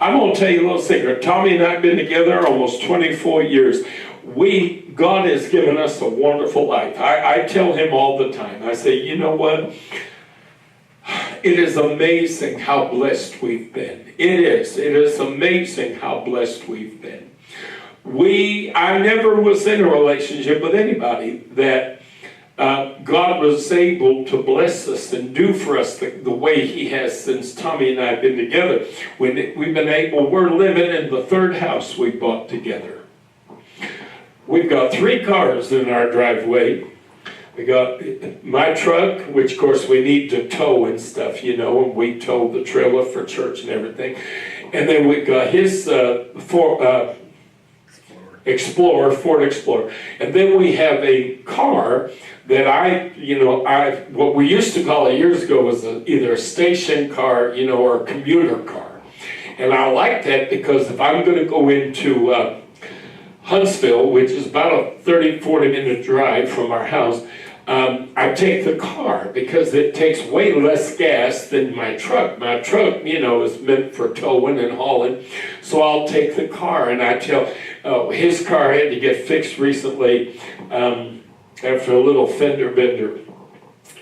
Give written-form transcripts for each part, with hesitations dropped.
I'm going to tell you a little secret. Tommy and I have been together almost 24 years. God has given us a wonderful life. I tell him all the time. I say, you know what? It is amazing how blessed we've been. It is. It is amazing how blessed we've been. I never was in a relationship with anybody that God was able to bless us and do for us the way he has since Tommy and I have been together. We're living in the third house we bought together. We've got 3 cars in our driveway. We got my truck, which of course we need to tow and stuff, and we tow the trailer for church and everything. And then we got his Ford Explorer. And then we have a car that what we used to call it years ago was either a station car, or a commuter car. And I like that because if I'm going to go into Huntsville, which is about a 30-40 minute drive from our house, I take the car because it takes way less gas than my truck. My truck, is meant for towing and hauling. So I'll take the car, and I tell, his car had to get fixed recently after a little fender bender.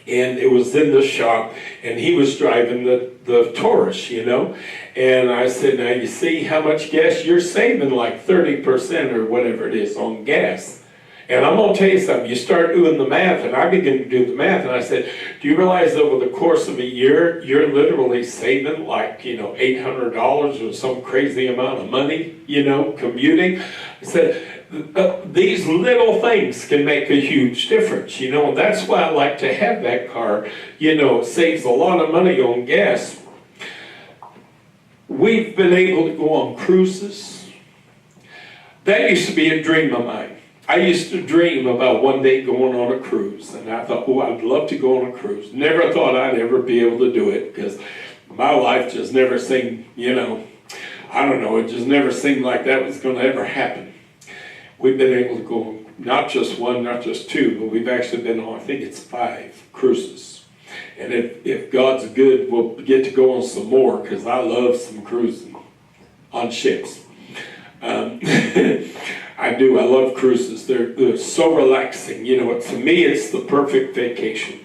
And it was in the shop, and he was driving the Taurus, And I said, now you see how much gas you're saving, like 30% or whatever it is on gas. And I'm going to tell you something. You start doing the math, and I began to do the math, and I said, do you realize over the course of a year, you're literally saving like, $800 or some crazy amount of money, commuting? I said, these little things can make a huge difference, and that's why I like to have that car. It saves a lot of money on gas. We've been able to go on cruises. That used to be a dream of mine. I used to dream about one day going on a cruise, and I thought, I'd love to go on a cruise. Never thought I'd ever be able to do it because my life just never seemed, it just never seemed like that was going to ever happen. We've been able to go not just 1, not just 2, but we've actually been on, I think it's 5 cruises. And if God's good, we'll get to go on some more because I love some cruising on ships. I do. I love cruises. They're so relaxing. To me, it's the perfect vacation.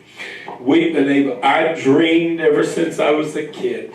I dreamed ever since I was a kid